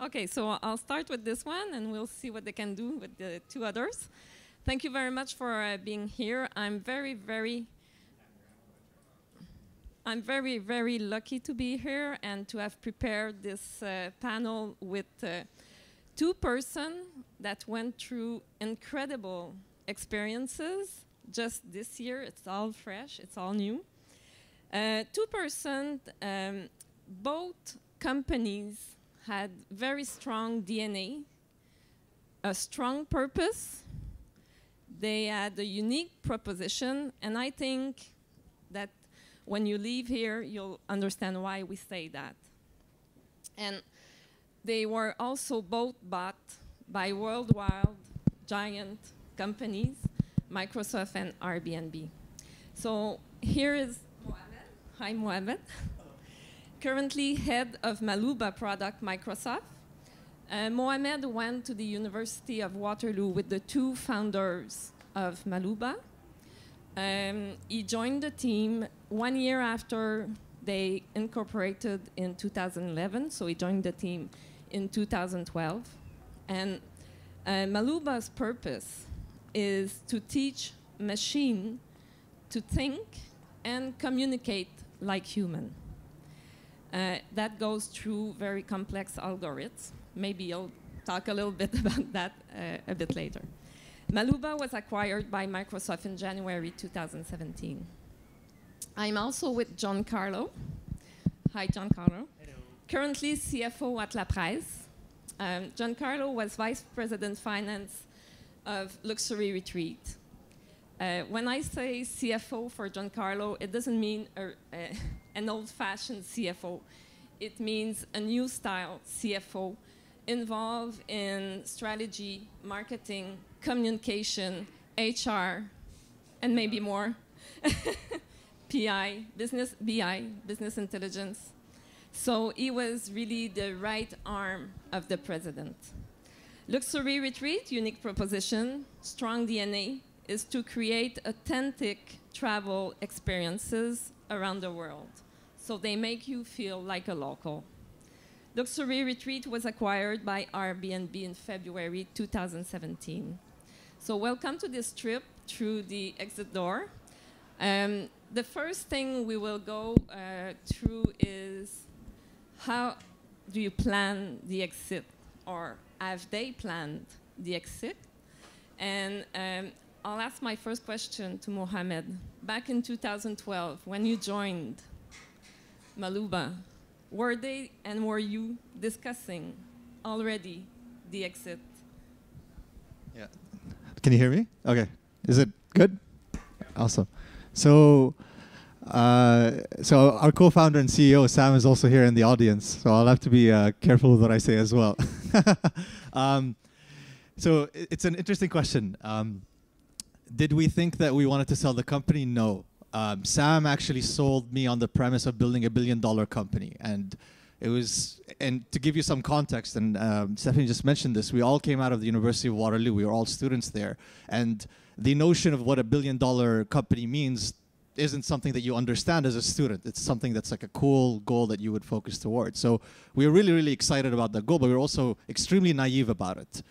Okay, so I'll start with this one, and we'll see what they can do with the two others. Thank you very much for being here. I'm very, very lucky to be here and to have prepared this panel with two persons that went through incredible experiences just this year. It's all fresh, it's all new. Two persons, both companies had very strong DNA, a strong purpose. They had a unique proposition, and I think that when you leave here, you'll understand why we say that. And they were also both bought by worldwide giant companies, Microsoft and Airbnb. So here is Mohamed. Hi, Mohamed. Currently head of Maluuba product, Microsoft. Mohamed went to the University of Waterloo with the two founders of Maluuba. He joined the team 1 year after they incorporated in 2011, so he joined the team in 2012. And Maluuba's purpose is to teach machine to think and communicate like human. That goes through very complex algorithms. Maybe I'll talk a little bit about that a bit later. Maluuba was acquired by Microsoft in January 2017. I'm also with Carlo. Hi, Carlo. Hello. Currently CFO at La Presse. Carlo was Vice President Finance of Luxury Retreat. When I say CFO for Carlo, it doesn't mean an old-fashioned CFO. It means a new style CFO involved in strategy, marketing, communication, HR, and maybe more. PI, business intelligence. So he was really the right arm of the president. Luxury Retreat, unique proposition, strong DNA, is to create authentic travel experiences around the world. So they make you feel like a local. Luxury Retreat was acquired by Airbnb in February 2017. So welcome to this trip through the exit door. The first thing we will go through is how do you plan the exit, or have they planned the exit? And I'll ask my first question to Mohamed. Back in 2012, when you joined Maluuba, were they and were you discussing already the exit? Yeah. Can you hear me? Okay. Is it good? Awesome. So, our co-founder and CEO Sam is also here in the audience, so I'll have to be careful with what I say as well. So it's an interesting question. Did we think that we wanted to sell the company? No. Sam actually sold me on the premise of building $1 billion company, and it was. And to give you some context, and Stephanie just mentioned this, we all came out of the University of Waterloo. We were all students there, and the notion of what $1 billion company means isn't something that you understand as a student. It's something that's like a cool goal that you would focus towards. So we were really, really excited about that goal, but we were also extremely naive about it.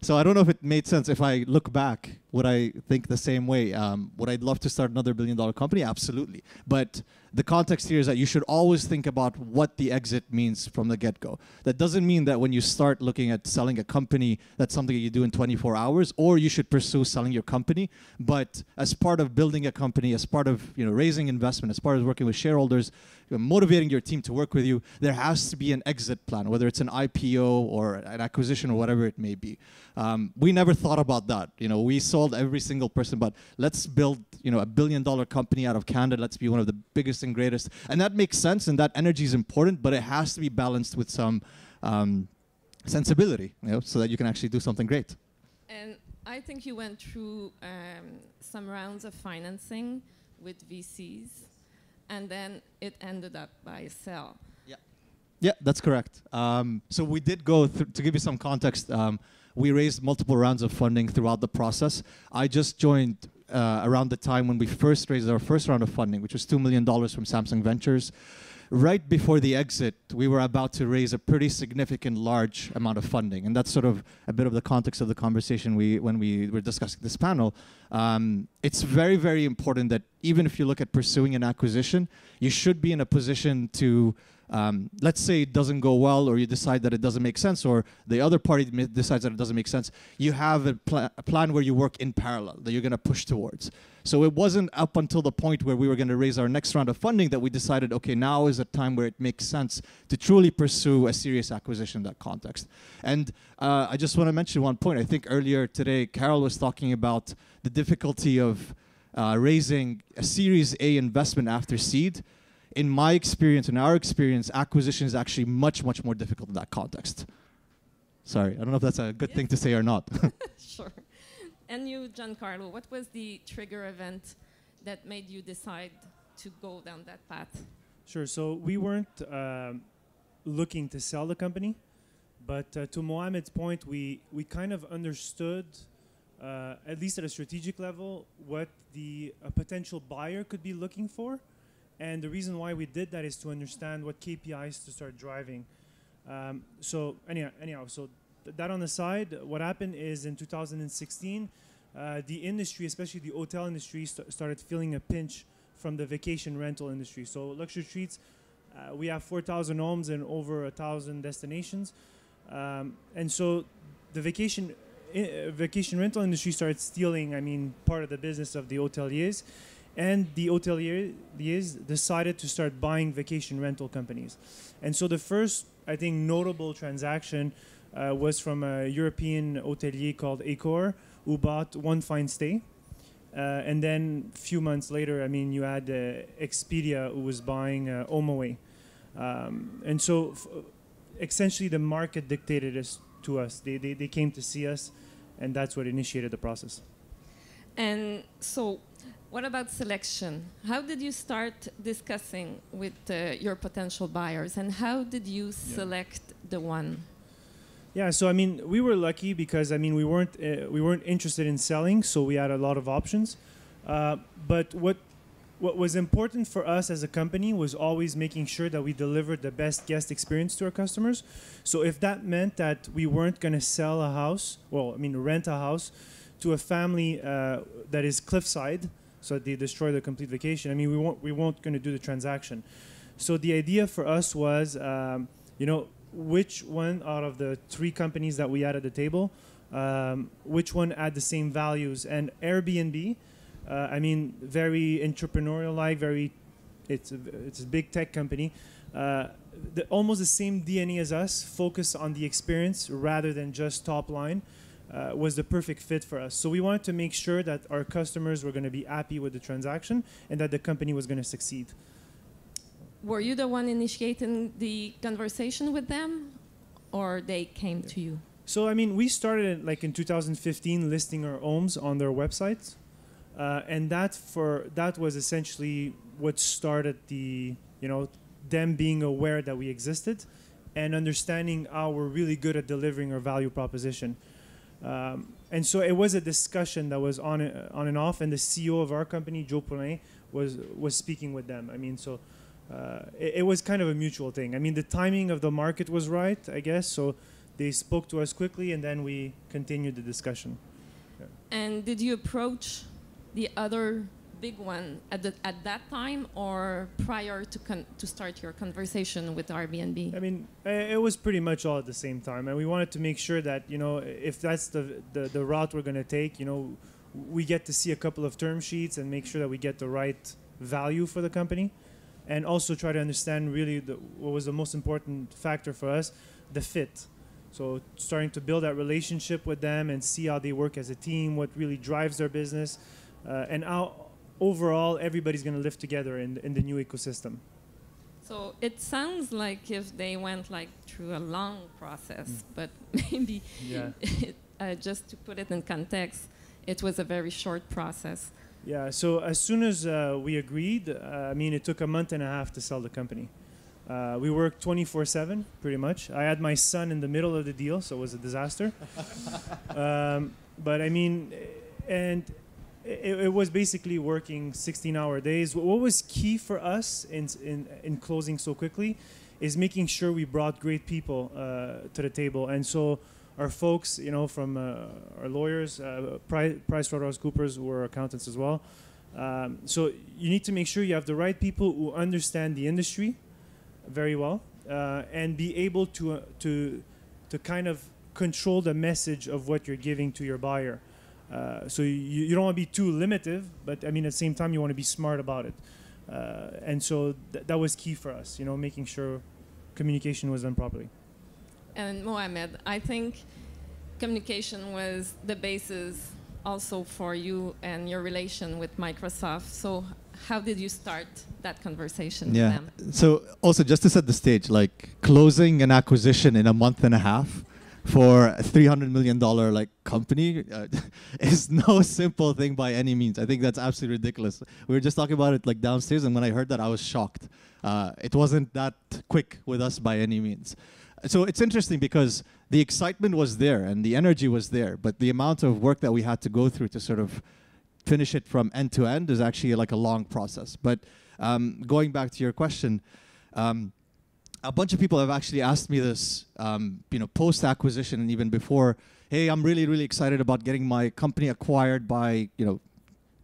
So I don't know if it made sense. If I look back, would I think the same way? Would I love to start another $1 billion company? Absolutely. But the context here is that you should always think about what the exit means from the get-go. That doesn't mean that when you start looking at selling a company, that's something that you do in 24 hours, or you should pursue selling your company. But as part of building a company, as part of raising investment, as part of working with shareholders, motivating your team to work with you, there has to be an exit plan, whether it's an IPO or an acquisition or whatever it may be. We never thought about that. We sold every single person, but let's build $1 billion company out of Canada. Let's be one of the biggest and greatest. And that makes sense, and that energy is important, but it has to be balanced with some sensibility, so that you can actually do something great. And I think you went through some rounds of financing with VCs, and then it ended up by a sell. Yeah, that's correct. So we did go through, to give you some context, we raised multiple rounds of funding throughout the process. I just joined around the time when we first raised our first round of funding, which was $2 million from Samsung Ventures. right before the exit, we were about to raise a pretty significant, large amount of funding. And that's sort of a bit of the context of the conversation when we were discussing this panel. It's very, very important that even if you look at pursuing an acquisition, you should be in a position to, let's say it doesn't go well, or you decide that it doesn't make sense, or the other party decides that it doesn't make sense, you have a plan where you work in parallel, that you're going to push towards. So it wasn't up until the point where we were going to raise our next round of funding that we decided, okay, now is a time where it makes sense to truly pursue a serious acquisition in that context. And I just want to mention one point. I think earlier today, Carol was talking about the difficulty of raising a Series A investment after seed. In my experience, in our experience, acquisition is actually much, much more difficult in that context. Sorry, I don't know if that's a good thing to say or not. Sure. And you, Giancarlo, what was the trigger event that made you decide to go down that path? Sure. So we weren't looking to sell the company, but to Mohamed's point, we kind of understood, at least at a strategic level, what a potential buyer could be looking for. And the reason why we did that is to understand what KPIs to start driving. So that on the side, what happened is in 2016, the industry, especially the hotel industry, started feeling a pinch from the vacation rental industry. So luxury retreats, we have 4,000 homes and over 1,000 destinations. And so the vacation rental industry started stealing, part of the business of the hoteliers. And the hoteliers decided to start buying vacation rental companies. And so the first, I think, notable transaction was from a European hotelier called Accor, who bought One Fine Stay. And then a few months later, you had Expedia, who was buying HomeAway. And so essentially the market dictated this to us. They came to see us, and that's what initiated the process. And so what about selection? How did you start discussing with your potential buyers, and how did you select the one? Yeah, so we were lucky because we weren't interested in selling, so we had a lot of options. But what was important for us as a company was always making sure that we delivered the best guest experience to our customers. So if that meant that we weren't going to sell a house, rent a house to a family that is cliffside, so they destroy the complete vacation, we weren't going to do the transaction. So the idea for us was, which one out of the three companies that we had at the table, which one had the same values? And Airbnb, very entrepreneurial-like, it's a big tech company, almost the same DNA as us, focus on the experience rather than just top line. Was the perfect fit for us. So we wanted to make sure that our customers were going to be happy with the transaction and that the company was going to succeed. Were you the one initiating the conversation with them, or they came to you? So we started in 2015 listing our homes on their websites, and that was essentially what started them being aware that we existed and understanding how we're really good at delivering our value proposition. And so it was a discussion that was on and off, and the CEO of our company, Joe Poulin, was speaking with them. It was kind of a mutual thing. The timing of the market was right, I guess. So they spoke to us quickly, and then we continued the discussion. Yeah. And did you approach the other big one at that time, or prior to start your conversation with Airbnb? It was pretty much all at the same time, and we wanted to make sure that if that's the route we're going to take, we get to see a couple of term sheets and make sure that we get the right value for the company, and also try to understand really what was the most important factor for us, the fit. So starting to build that relationship with them and see how they work as a team, what really drives their business, and how overall everybody's going to live together in the new ecosystem. So it sounds like if they went through a long process, but maybe just to put it in context, it was a very short process. Yeah, so as soon as we agreed, it took a month and a half to sell the company. We worked 24/7, pretty much. I had my son in the middle of the deal, so it was a disaster. But and it was basically working 16-hour days. What was key for us in closing so quickly is making sure we brought great people to the table. And so our folks, you know, from our lawyers, PricewaterhouseCoopers, were accountants as well. So you need to make sure you have the right people who understand the industry very well and be able to kind of control the message of what you're giving to your buyer. So you don't want to be too limited, but I mean at the same time you want to be smart about it. And so that was key for us, you know, making sure communication was done properly. And Mohamed, I think communication was the basis also for you and your relation with Microsoft. So how did you start that conversation with them? So also just to set the stage, like closing an acquisition in a month and a half for a $300 million like company is no simple thing by any means. I think that's absolutely ridiculous. We were just talking about it like downstairs, and when I heard that, I was shocked. It wasn't that quick with us by any means. So it's interesting because the excitement was there and the energy was there, but the amount of work that we had to go through to sort of finish it from end to end is actually like a long process. But going back to your question, a bunch of people have actually asked me this, you know, post-acquisition and even before, hey, I'm really, really excited about getting my company acquired by, you know,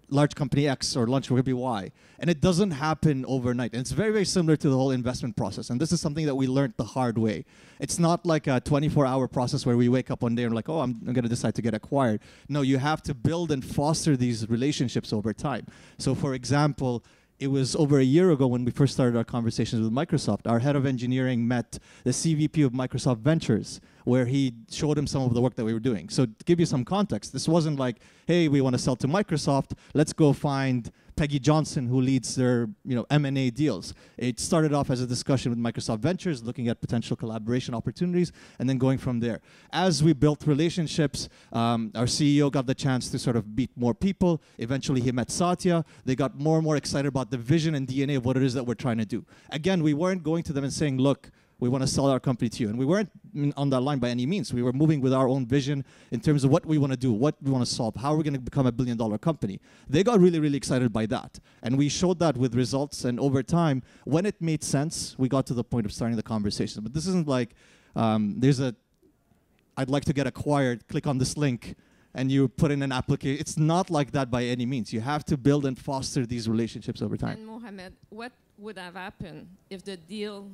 large company X or large company Y. And it doesn't happen overnight. And it's very, very similar to the whole investment process. And this is something that we learned the hard way. It's not like a 24-hour process where we wake up one day and we're like, oh, I'm going to decide to get acquired. No, you have to build and foster these relationships over time. So for example, it was over a year ago when we first started our conversations with Microsoft. Our head of engineering met the CVP of Microsoft Ventures, where he showed him some of the work that we were doing. So to give you some context, this wasn't like, hey, we want to sell to Microsoft, let's go find Peggy Johnson, who leads their M&A deals. It started off as a discussion with Microsoft Ventures, looking at potential collaboration opportunities, and then going from there. As we built relationships, our CEO got the chance to sort of meet more people. Eventually, he met Satya. They got more and more excited about the vision and DNA of what it is that we're trying to do. Again, we weren't going to them and saying, look, we want to sell our company to you. And we weren't on that line by any means. We were moving with our own vision in terms of what we want to do, what we want to solve, how we're going to become a billion-dollar company. They got really, really excited by that. And we showed that with results. And over time, when it made sense, we got to the point of starting the conversation. But this isn't like I'd like to get acquired, click on this link, and you put in an application. It's not like that by any means. You have to build and foster these relationships over time. And Mohamed, what would have happened if the deal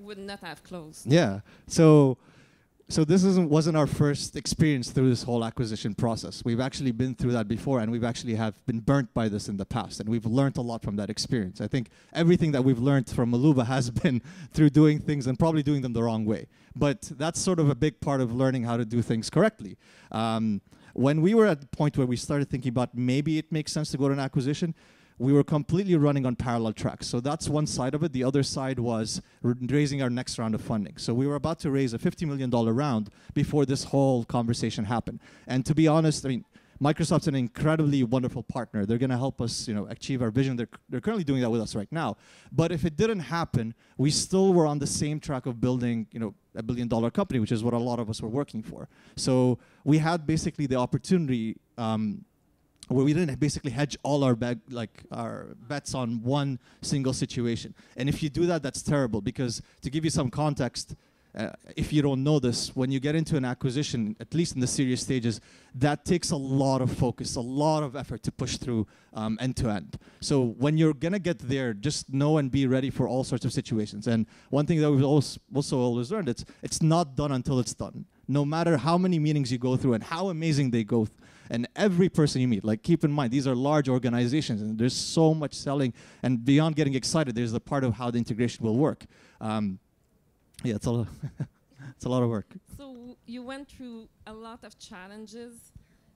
would not have closed? Yeah. So this wasn't our first experience through this whole acquisition process. We've actually been through that before, and we've actually have been burnt by this in the past, and we've learned a lot from that experience. I think everything that we've learned from Maluuba has been through doing things and probably doing them the wrong way. But that's sort of a big part of learning how to do things correctly. When we were at the point where we started thinking about maybe it makes sense to go to an acquisition, we were completely running on parallel tracks. So that's one side of it. The other side was raising our next round of funding. So we were about to raise a $50 million round before this whole conversation happened. And to be honest, I mean, Microsoft's an incredibly wonderful partner. They're going to help us, achieve our vision. They're currently doing that with us right now. But if it didn't happen, we still were on the same track of building, a billion-dollar company, which is what a lot of us were working for. So we had basically the opportunity where we didn't basically hedge all our bets on one single situation. And if you do that, that's terrible, because to give you some context, if you don't know this, when you get into an acquisition, at least in the serious stages, that takes a lot of focus, a lot of effort to push through end to end. So when you're gonna get there, just know and be ready for all sorts of situations. And one thing that we've also always learned, it's not done until it's done. No matter how many meetings you go through and how amazing they go, and every person you meet, keep in mind, these are large organizations, and there's so much selling, and beyond getting excited, there's the part of how the integration will work. Yeah, it's a lot of work. So you went through a lot of challenges.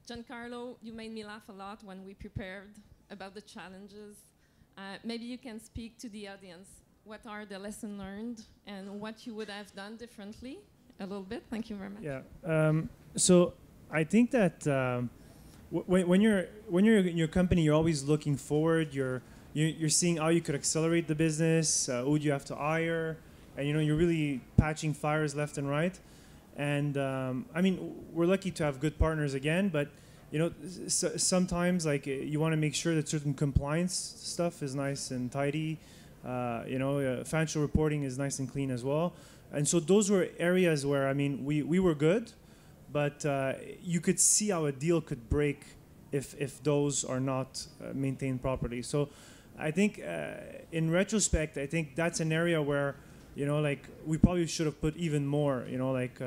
Giancarlo, you made me laugh a lot when we prepared about the challenges. Maybe you can speak to the audience. What are the lessons learned and what you would have done differently? A little bit. Thank you very much. Yeah. So I think that when you're in your company, you're always looking forward. You're seeing how you could accelerate the business. Who do you have to hire? And you're really patching fires left and right. And I mean, we're lucky to have good partners again. But you know, sometimes like you want to make sure that certain compliance stuff is nice and tidy. You know, financial reporting is nice and clean as well. And so those were areas where, I mean, we were good, but you could see how a deal could break if those are not maintained properly. So I think in retrospect, I think that's an area where, you know, like we probably should have put even more, you know, like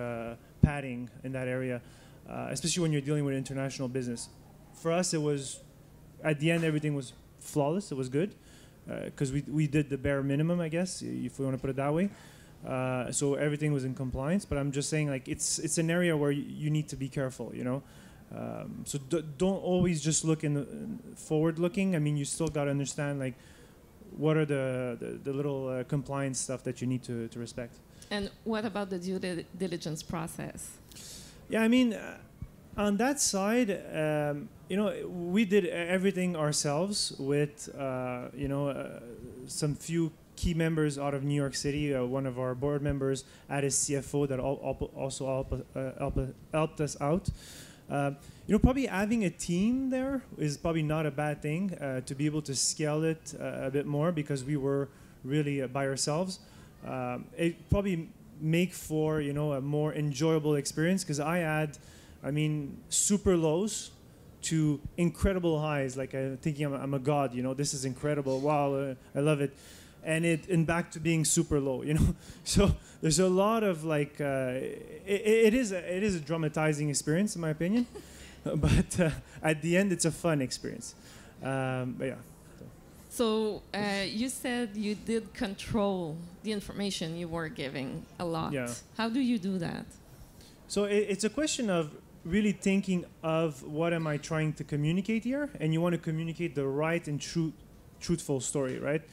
padding in that area, especially when you're dealing with international business. For us, it was, at the end, everything was flawless. It was good because we did the bare minimum, I guess, if we want to put it that way. So everything was in compliance. But I'm just saying, like, it's an area where you need to be careful, you know. So don't always just look in the forward-looking. I mean, you still got to understand, like, what are the little compliance stuff that you need to respect. And what about the due diligence process? Yeah, I mean, on that side, you know, we did everything ourselves with, you know, some few key members out of New York City. One of our board members had his CFO that also helped us out. You know, probably having a team there is probably not a bad thing to be able to scale it a bit more, because we were really by ourselves. It probably make for, you know, a more enjoyable experience, because I had, I mean, super lows to incredible highs, like thinking I'm a god, you know, this is incredible, wow, I love it. And back to being super low, you know. So there's a lot of like, it is a dramatizing experience in my opinion, but at the end it's a fun experience. But yeah. So you said you did control the information you were giving a lot. Yeah. How do you do that? So it's a question of really thinking of what am I trying to communicate here, and you want to communicate the right and truthful story, right?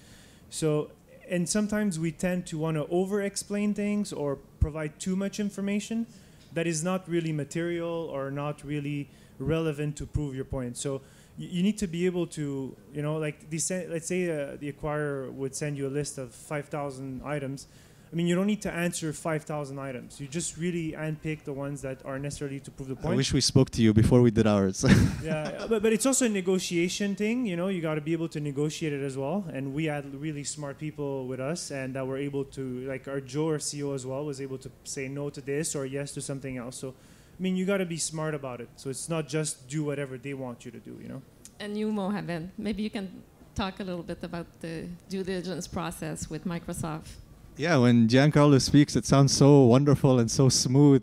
So, and sometimes we tend to want to over-explain things or provide too much information that is not really material or not really relevant to prove your point. So you need to be able to, you know, like let's say the acquirer would send you a list of 5,000 items. I mean, you don't need to answer 5,000 items. You just really handpick the ones that are necessary to prove the point. I wish we spoke to you before we did ours. Yeah, but it's also a negotiation thing. You know, you got to be able to negotiate it as well. And we had really smart people with us, and that were able to, like our Joe, our CEO as well, was able to say no to this or yes to something else. So, I mean, you got to be smart about it. So it's not just do whatever they want you to do, you know. And you, Mohamed, maybe you can talk a little bit about the due diligence process with Microsoft. Yeah, when Giancarlo speaks, it sounds so wonderful and so smooth.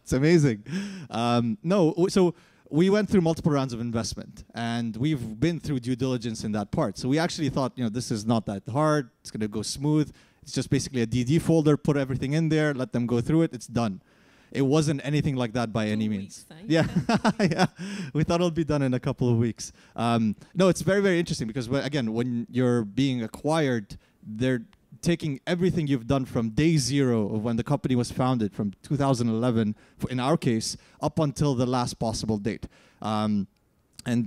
It's amazing. So we went through multiple rounds of investment, and we've been through due diligence in that part. So we actually thought, you know, this is not that hard. It's going to go smooth. It's just basically a DD folder, put everything in there, let them go through it. It's done. It wasn't anything like that by any means. Yeah, yeah. We thought it'll be done in a couple of weeks. No, it's very, very interesting because, again, when you're being acquired, they're taking everything you've done from day zero of when the company was founded, from 2011, in our case, up until the last possible date. And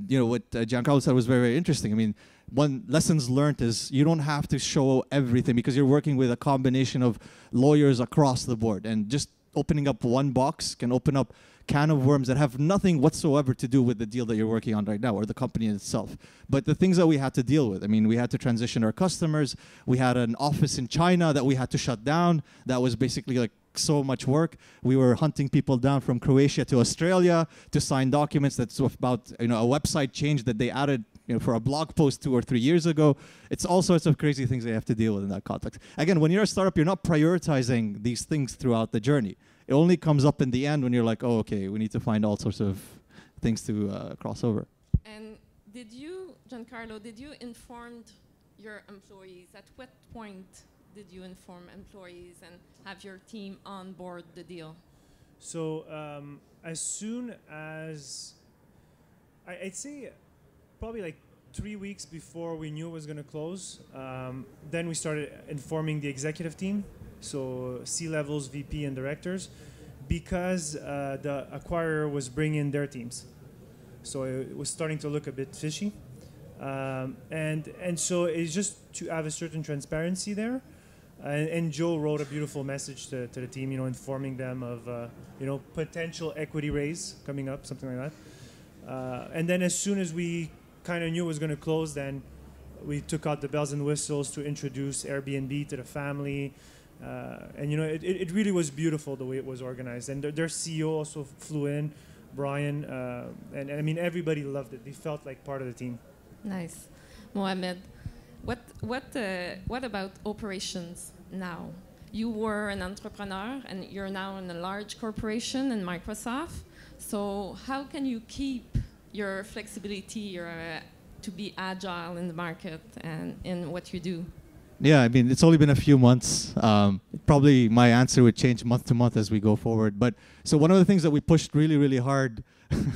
you know what Giancarlo said was very, very interesting. I mean, one lessons learned is you don't have to show everything because you're working with a combination of lawyers across the board, and just opening up one box can open up can of worms that have nothing whatsoever to do with the deal that you're working on right now or the company in itself. But the things that we had to deal with, I mean, we had to transition our customers. We had an office in China that we had to shut down. That was basically like so much work. We were hunting people down from Croatia to Australia to sign documents that's about, you know, a website change that they added, you know, for a blog post 2 or 3 years ago. It's all sorts of crazy things they have to deal with in that context. Again, when you're a startup, you're not prioritizing these things throughout the journey. It only comes up in the end when you're like, oh, okay, we need to find all sorts of things to cross over. And did you, Giancarlo, did you inform your employees? At what point did you inform employees and have your team on board the deal? So as soon as, I'd say probably like 3 weeks before we knew it was going to close, then we started informing the executive team. So C-levels, VP, and directors, because the acquirer was bringing their teams. So it was starting to look a bit fishy. And so it's just to have a certain transparency there. And Joe wrote a beautiful message to the team, you know, informing them of, you know, potential equity raise coming up, something like that. And then as soon as we kind of knew it was going to close, then we took out the bells and whistles to introduce Airbnb to the family. And it really was beautiful the way it was organized. And their CEO also flew in, Brian, and I mean everybody loved it. They felt like part of the team. Nice. Mohamed, what about operations now? You were an entrepreneur and you're now in a large corporation in Microsoft. So how can you keep your flexibility to be agile in the market and in what you do? Yeah, I mean, it's only been a few months. Probably my answer would change month to month as we go forward. But so one of the things that we pushed really, really hard,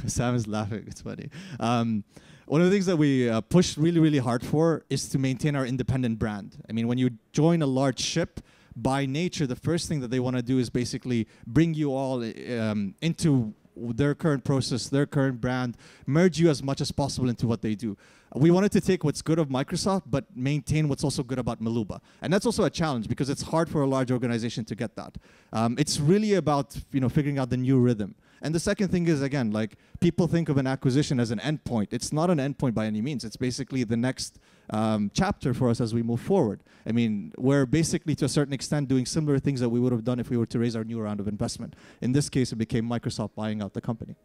Sam is laughing, it's funny. One of the things that we pushed really, really hard for is to maintain our independent brand. I mean, when you join a large ship, by nature, the first thing that they want to do is basically bring you all into their current process, their current brand, merge you as much as possible into what they do. We wanted to take what's good of Microsoft, but maintain what's also good about Maluuba. And that's also a challenge because it's hard for a large organization to get that. It's really about figuring out the new rhythm. And the second thing is, again, like people think of an acquisition as an endpoint. It's not an endpoint by any means. It's basically the next chapter for us as we move forward. I mean, we're basically, to a certain extent, doing similar things that we would have done if we were to raise our new round of investment. In this case, it became Microsoft buying out the company.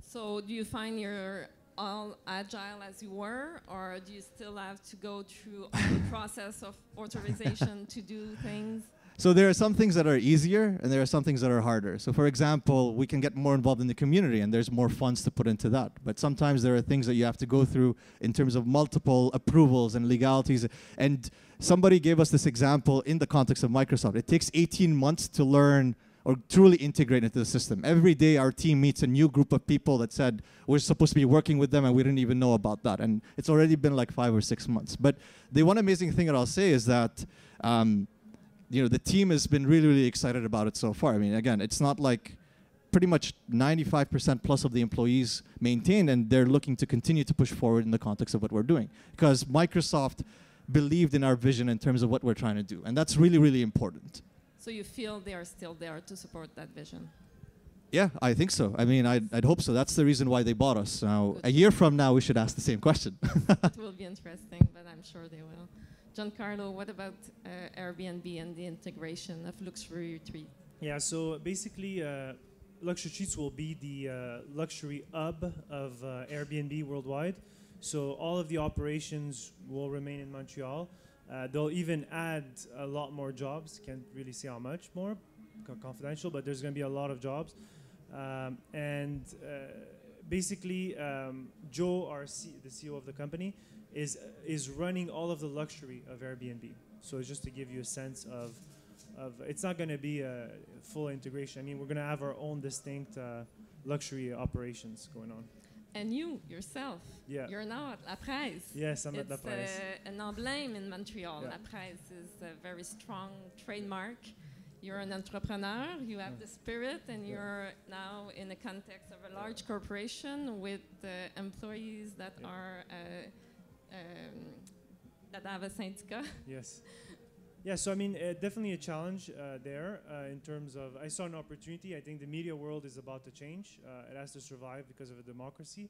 So do you find you're all agile as you were, or do you still have to go through all the process of authorization to do things? So there are some things that are easier and there are some things that are harder. So for example, we can get more involved in the community and there's more funds to put into that. But sometimes there are things that you have to go through in terms of multiple approvals and legalities. And somebody gave us this example in the context of Microsoft. It takes 18 months to learn or truly integrate into the system. Every day our team meets a new group of people that said we're supposed to be working with them and we didn't even know about that. And it's already been like 5 or 6 months. But the one amazing thing that I'll say is that the team has been really, really excited about it so far. I mean, again, it's not like pretty much 95% plus of the employees maintained, and they're looking to continue to push forward in the context of what we're doing. Because Microsoft believed in our vision in terms of what we're trying to do. And that's really, really important. So you feel they are still there to support that vision? Yeah, I think so. I mean, I'd hope so. That's the reason why they bought us. Now, a year from now, we should ask the same question. It will be interesting, but I'm sure they will. Carlo, what about Airbnb and the integration of luxury retreat? Yeah, so basically, Luxury Retreats will be the luxury hub of Airbnb worldwide. So all of the operations will remain in Montreal. They'll even add a lot more jobs. Can't really say how much more, confidential, but there's going to be a lot of jobs. Basically, Joe, the CEO of the company, is running all of the luxury of Airbnb. So it's just to give you a sense of it's not going to be a full integration. I mean, we're going to have our own distinct luxury operations going on. And you yourself, you're now at La Presse. Yes, I'm at La Presse. It's an emblème in Montreal. Yeah. La Presse is a very strong trademark. You're an entrepreneur, you have the spirit, and you're now in the context of a large corporation with employees that are that have a syndicat. Yes. Yeah, so I mean, definitely a challenge there in terms of, I saw an opportunity. I think the media world is about to change. It has to survive because of a democracy.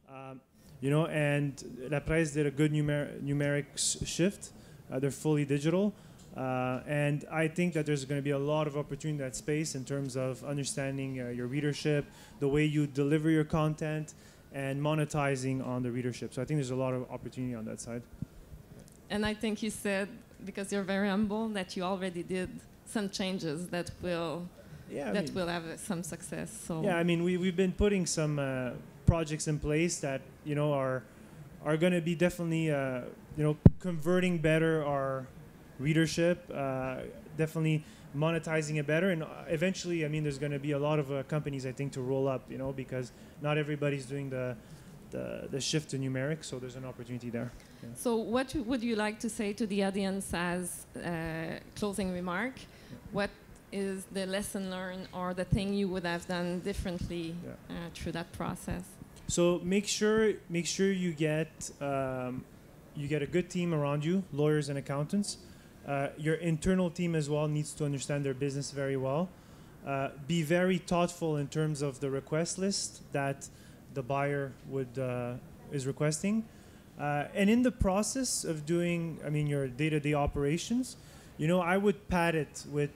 And La Presse did a good numeric shift. They're fully digital. And I think that there's going to be a lot of opportunity in that space in terms of understanding your readership, the way you deliver your content, and monetizing on the readership. So I think there's a lot of opportunity on that side. And I think you said, because you're very humble, that you already did some changes that will will have some success. So yeah, I mean, we've been putting some projects in place that are going to be definitely converting better our readership, definitely monetizing it better, and eventually, I mean, there's going to be a lot of companies, I think, to roll up, because not everybody's doing the shift to numeric, so there's an opportunity there. Yeah. So what would you like to say to the audience as closing remark? What is the lesson learned or the thing you would have done differently through that process? So make sure you get a good team around you, lawyers and accountants. Your internal team as well needs to understand their business very well. Be very thoughtful in terms of the request list that the buyer is requesting. And in the process of doing, I mean, your day-to-day operations, you know, I would pad it with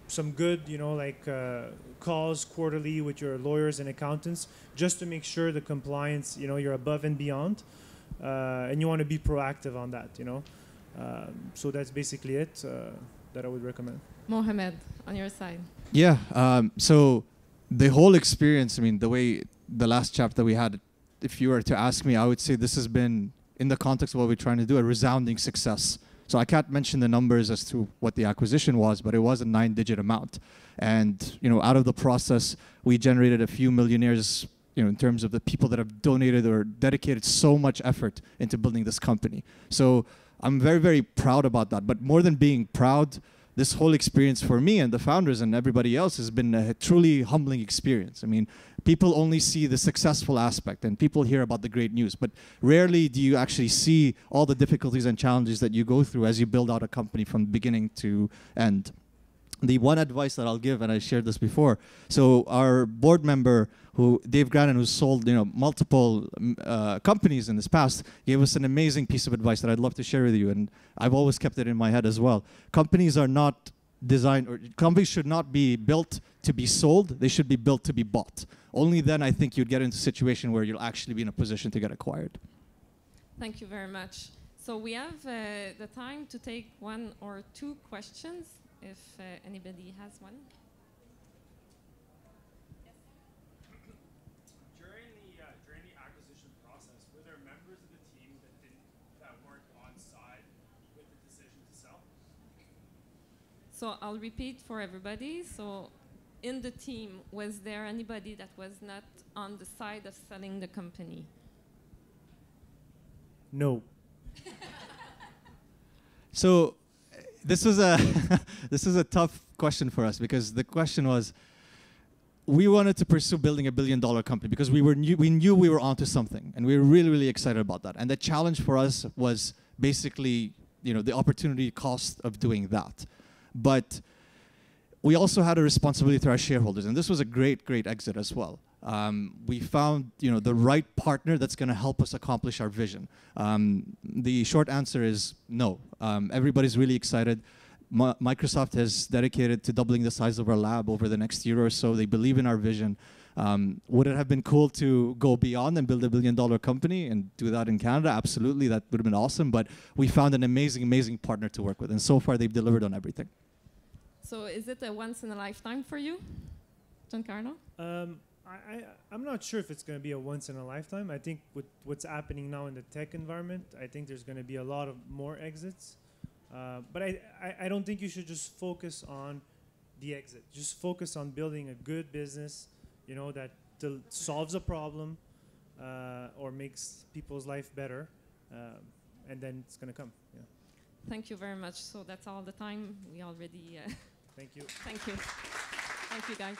some good, you know, like calls quarterly with your lawyers and accountants, just to make sure the compliance, you know, you're above and beyond, and you want to be proactive on that, you know. So that's basically it that I would recommend. Mohamed, on your side. Yeah. So the whole experience, I mean, the last chapter we had, if you were to ask me, I would say this has been, in the context of what we're trying to do, a resounding success. So I can't mention the numbers as to what the acquisition was, but it was a 9-digit amount. And, you know, out of the process, we generated a few millionaires, you know, in terms of the people that have donated or dedicated so much effort into building this company. So I'm very, very proud about that. But more than being proud, this whole experience for me and the founders and everybody else has been a truly humbling experience. I mean, people only see the successful aspect and people hear about the great news, but rarely do you actually see all the difficulties and challenges that you go through as you build out a company from beginning to end. The one advice that I'll give, and I shared this before, so our board member, Dave Grannon, who's sold, you know, multiple companies in this past, gave us an amazing piece of advice that I'd love to share with you, and I've always kept it in my head as well. Companies are not designed, or companies should not be built to be sold, they should be built to be bought. Only then I think you'd get into a situation where you'll actually be in a position to get acquired. Thank you very much. So we have the time to take 1 or 2 questions, if anybody has one. During the acquisition process, were there members of the team that weren't on side with the decision to sell? So I'll repeat for everybody. So in the team, was there anybody that was not on the side of selling the company? No. So this was a tough question for us, because the question was, we wanted to pursue building a $1 billion company because we knew we were onto something, and we were really, really excited about that. And the challenge for us was basically, you know, the opportunity cost of doing that. But we also had a responsibility to our shareholders, and this was a great, great exit as well. We found, you know, the right partner that's going to help us accomplish our vision. The short answer is no. Everybody's really excited. Microsoft has dedicated to doubling the size of our lab over the next year or so. They believe in our vision. Would it have been cool to go beyond and build a $1 billion company and do that in Canada? Absolutely, that would have been awesome. But we found an amazing, amazing partner to work with, and so far they've delivered on everything. So is it a once in a lifetime for you, Giancarlo? I'm not sure if it's going to be a once in a lifetime. I think with what's happening now in the tech environment, I think there's going to be a lot of more exits. But I don't think you should just focus on the exit. Just focus on building a good business, you know, that solves a problem or makes people's life better, and then it's going to come. Yeah. Thank you very much. So that's all the time we already... Thank you. Thank you. Thank you, guys.